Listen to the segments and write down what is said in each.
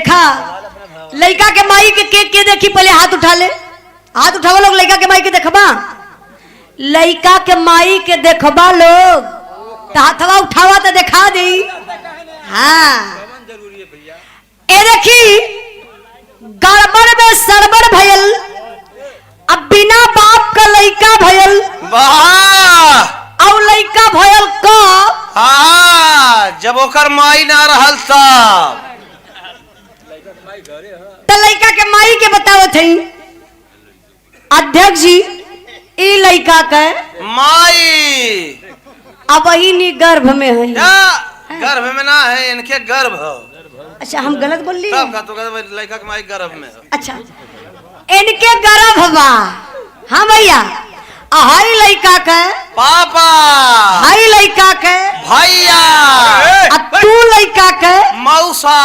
देखा लड़का के माई के देखी पहले हाथ उठा ले, हाथ उठावा लोग लड़का के माई के देखबा, लड़का के माई के देखबा लोग तो हाथवा उठावा तो देखा दी। हाँ ए देखी गड़बड़ में सरबड़ भयल, अब बिना बाप का लड़का भयल और लड़का भयल का जब ओकर माई ना रहल तब तो लड़का के माई के बतावत है अध्यक्ष जी ई लड़का के माई अब वही नी गर्भ में है। गर्भ में ना है, इनके गर्भ हो। अच्छा हम गलत बोल ली तब का तो लड़का के माई गर्भ में हो। अच्छा इनके गर्भ बा। हाँ भैया हाई लड़का के पापा, हाई लड़का के भैया, तू लड़का के मौसा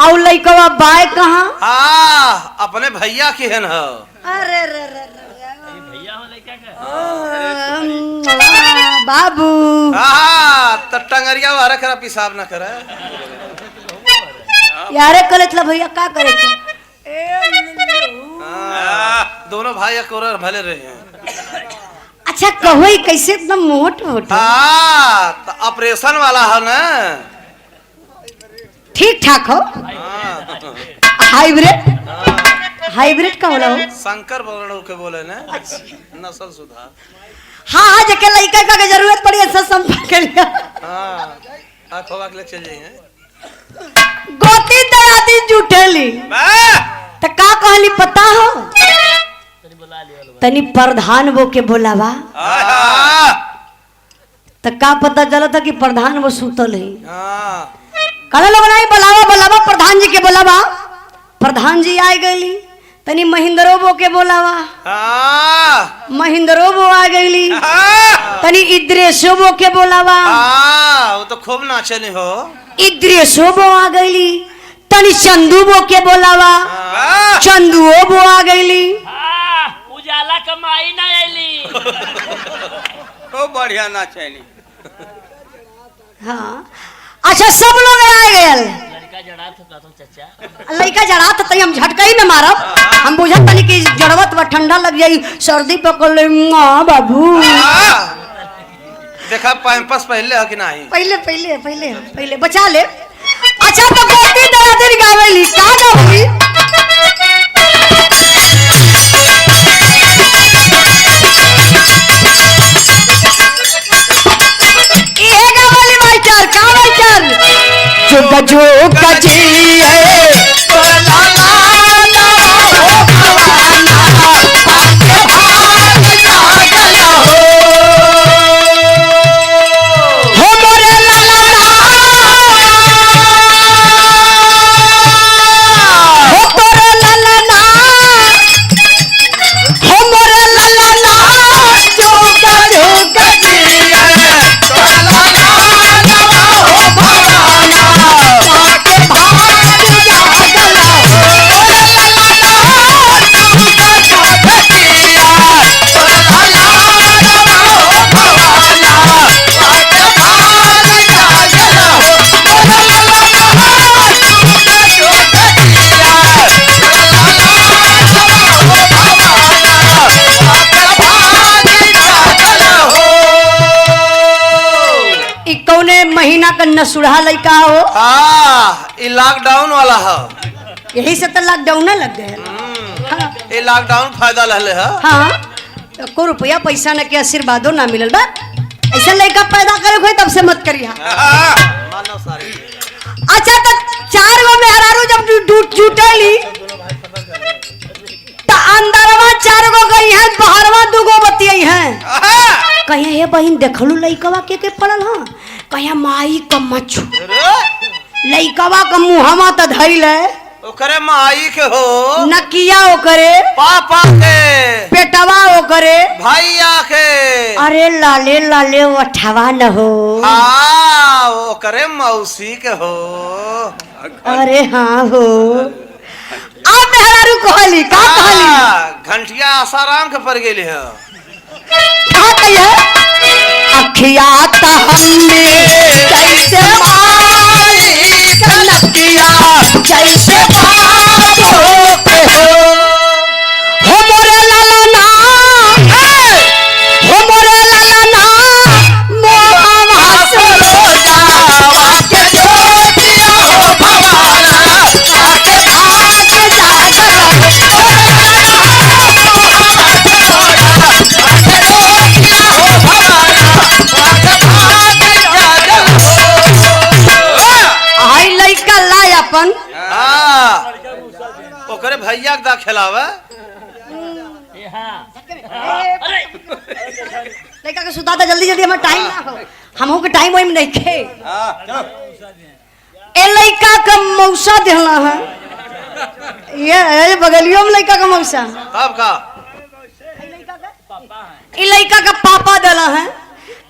और लड़का बाय कहाँ? अपने भैया की है ना। अरे रे रे बाबू तो टंगरिया वारा करा पिसाब ना करे यारे करे भैया का करे दोनों भाई कोरर भले रहे हैं। अच्छा कहो कैसे एकदम मोट मोट तो ऑपरेशन वाला है ना, ठीक ठाक हो। हाइब्रिड हाइब्रिड का होला हो शंकर वर्ण के बोले ना, नस्ल सुधार। हाँ हाँ जके लड़का का जरूरत पड़ी ऐसा संपर्क कर लिया। खोवा के लिए चल जाइए गोती दयादी जुटेली तो का कहली पता हो, तनी प्रधान वो के बोलावा तो का पता चला था कि प्रधान वो सुतल है। कहने लोग नहीं बोलावा बोलावा प्रधान जी के बोलावा, प्रधान जी आ गई। तनी महेंद्रो बो के बोलावा, महेंद्रो बो आ गई। तनी इद्रेशो बो के बोलावा, वो तो खूब नाचने हो। इद्रेशो बो आ गई। तनी चंदू बो के बोलावा, चंदुओ बो आ गई। उजाला कमाई ना आईली खूब बढ़िया नाचनी। हाँ अच्छा सब लोग आ गए। लड़का जड़ा तो चाचा, लड़का जड़ा तो हम झटका ही में मारब। हम बुझत तनी कि जड़वत व ठंडा लग जाई, सर्दी पकड़ ले बाबू। देखा पैंपस पहले है कि नहीं? पहले पहले पहले पहले बचा ले। अच्छा तो गोती दयादी गावेली का गावेली? ये गावेली मास्टर का मास्टर जुग जुग जिए महीना का नसुढ़ा लड़का हो। ये लॉकडाउन वाला है, यही से तो लॉकडाउन लग गए। ये लॉकडाउन फायदा लहले है। हाँ तो को रुपया पैसा न के आशीर्वादो ना मिलल बा। ऐसा लड़का पैदा करे कोई तब से मत करिया। अच्छा तो 4 गो मेहरारू जब जुटेली तो अंदरवा 4 गो गई है, बाहरवा 2 गो बतियाई हैं। कहिया हे बहन देखलू लइकवा के पड़ल हां, कहिया माई क मच्छू लइकवा क मुहवा त धइल है, ओकरे माई के हो, नकिया ओकरे, पापा के, पेटवा ओकरे, भैया के। अरे लाले लाले उठावा न हो। ओकरे मौसी के हो। अरे हाँ हो। आप मेहरारू कहली का कहली? घंटिया आसाराम के पड़ गेली है। क्या कहिए? अखिया ता हमने कैसे मारी कनक अपन हाँ ओकरे भैया के दा खिलावे ये हाँ अरे लड़का के सुता था जल्दी जल्दी, हमारा टाइम ना हो, हमहू के टाइम वाइम नहीं खे। ए लड़का का मौसा देला है, ये बगलियों में लड़का का मौसा, कब का ई लड़का का पापा देला है।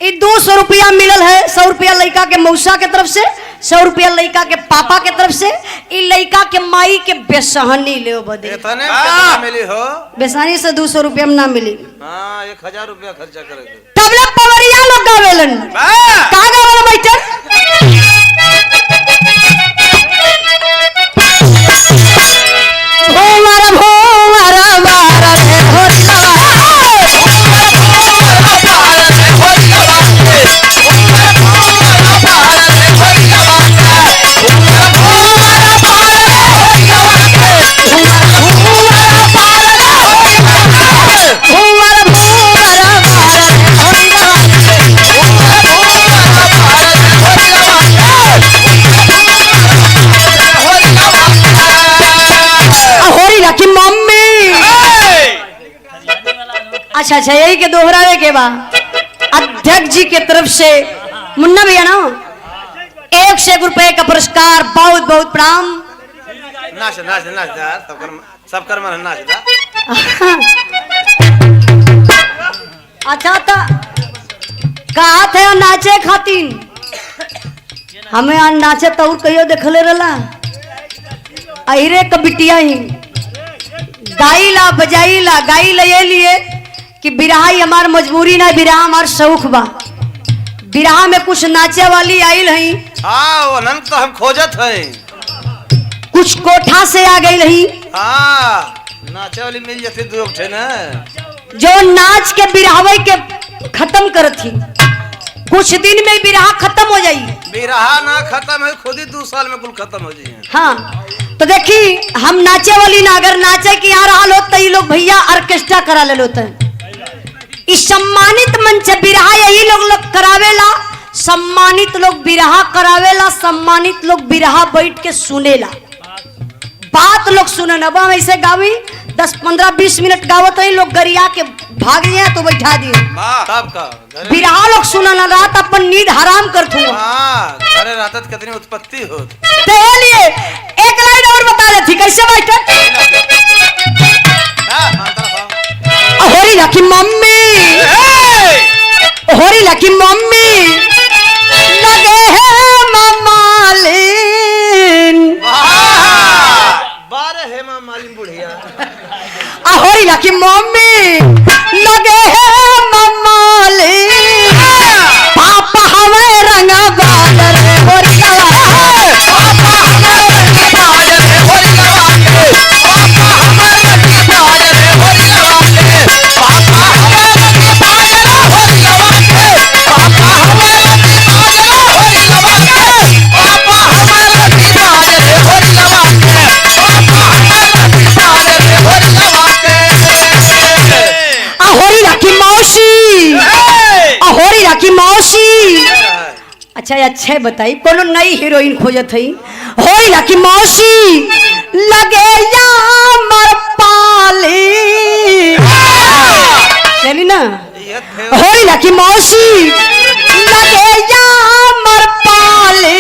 ई 200 रुपया मिलल है, 100 रुपया लड़का के मौसा के तरफ से, 100 रुपया लड़का के पापा के तरफ से। ई लड़का के माई के बेसहनी ले बदे, इतने कितना मिली हो? बेसहनी से 200 रुपया में ना मिली। हाँ 1000 रुपया खर्चा करेंगे। तबले पवरिया लोग गावेलन, का गावेलन बैठन? भोमर भोमर मारा रे होरिया, अच्छा अच्छा यही के दोहरावे के बा। अध्यक्ष जी के तरफ से मुन्ना भैया ना 101 रुपए का पुरस्कार, बहुत बहुत प्रणाम। नाच नाच नाच जा, सब कर मन नाच जा। अच्छा था कहा थे नाचे खातिन, हमें आ नाचे तो कहियो देखले रहला, अहिरे क बिटिया ही गाइला बजाइला गाइला ये लिए कि बिरहा ही हमार मजबूरी ना, बिरहा हमार शौक बा। बिरहा में कुछ नाचे वाली आइल हई, हाँ वो नन तो हम खोजत हैं। कुछ कोठा से आ गई रही, हाँ नाचे वाली मिल जाती दो ठे ना, जो नाच के बिरहावे के खत्म करती। कुछ दिन में बिरहा खत्म हो जाई, बिरहा ना खत्म है, खुद ही 2 साल में कुल खत्म हो जाए। हाँ तो देखी हम नाचे वाली ना, अगर नाचे की यहाँ रहा तो ये लोग भैया ऑर्केस्ट्रा करा ले होते हैं। इस सम्मानित मंच बिरहा यही लोग करावेला, सम्मानित लोग बिरहा करावेला, सम्मानित लोग बिरहा बैठ के सुनेला, बात लोग सुने। अब हम ऐसे गावी 10-15-20 मिनट गावत है, लोग गरिया के भाग गए तो बैठा दिए। बिरहा लोग सुनना, रात अपन नींद हराम करत हुआ। घरे रात कितनी उत्पत्ति हो। तो लिए एक लाइन और बता देती कैसे बैठे। होरी लकी मम्मी, होरी लकी मम्मी लगे है ममालिन, बारे हेमा मालिन बुढ़िया। होरी लकी मम्मी लगे है ममालिन, पापा हमें रंगा बादल होरी लवा, पापा हमें रंगा बादल होरी लवा, पापा हमें रंगा बादल होरी लवा, पापा हमें रंगा बादल होरी लवा, पापा हमें रंगा बादल होरी लवा, पापा हमें रंगा बादल होरी लवा, पापा हमें रंगा बादल होरी लवा। होरी राखी मौसी, होरी राखी मौसी। अच्छा अच्छे बताई कोनो नई हीरोइन खोजत हई। होरी राखी मौसी लगे या मर पाली, चली ना। होरी राखी मौसी लगे या मर पाली,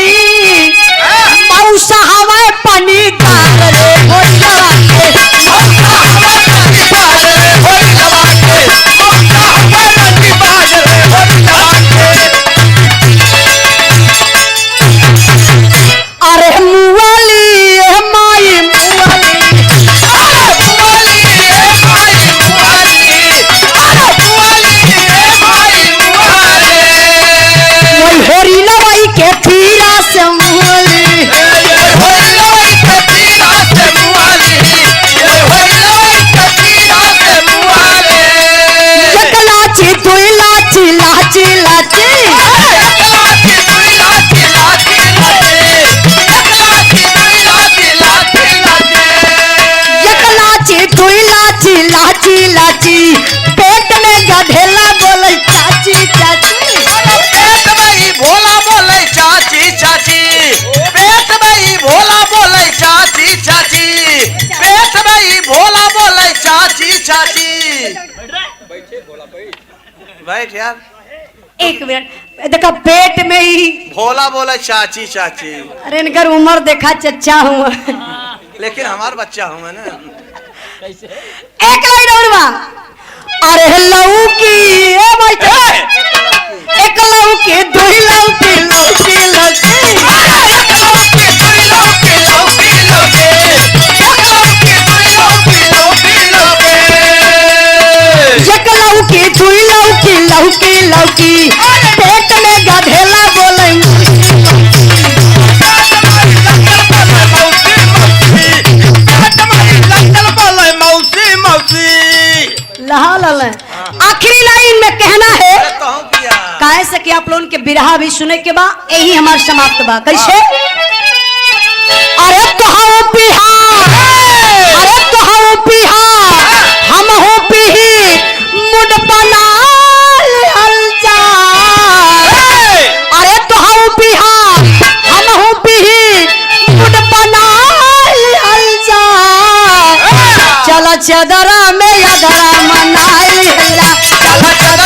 मौसा हमें पानी डाल रे होरी लवा के, मौसा हमें पानी डाल रे होरी लवा के, मौसा हमें पानी डाल रे होरी लवा के। अरे मुवाली ए माई मुवाली, अरे मुवाली ए माई मुवाली, अरे मुवाली ए माई मुवाली, वही होरी लवाई के तीरा से मुवाली, होरी लवाई के तीरा से मुवाली, होरी लवाई के तीरा से मुवाली। एक लाची दुई लाची लाची लाची, एक लाची दुई लाची लाची लाची, एक लाची दुई लाची लाची लाची, एक लाची दुई लाची लाची लाची, पेट में गधेला बोले चाची चाची, पेट में ही भोला बोले चाची चाची, पेट में ही भोला बोले यार? एक मिनट देखा पेट में ही भोला बोला चाची चाची, अरे इनकर उम्र देखा चच्चा हुआ। लेकिन हमार बच्चा हूँ मैं ना। कैसे? एक लाइन और बा। अरे लौकी ए भाई एक लौकी दुई लौकी लौकी लौकी एक लौकी दुई लौकी लौकी लौकी पेट में गधेला बोले लहा लल। आखिरी लाइन में कहना है काहे से कि आप लोगों के बिरहा भी सुने के बा यही हमार समाप्त बा। कैसे? अरे तो हो बिहार, अरे तो हो बिहार, हम हो पीही मुड बना हलचाल। अरे तो हो बिहार, हम हो पीही मुड बना हलचाल। चला चदरा में यदरा मनाई हल्ला, चला चदरा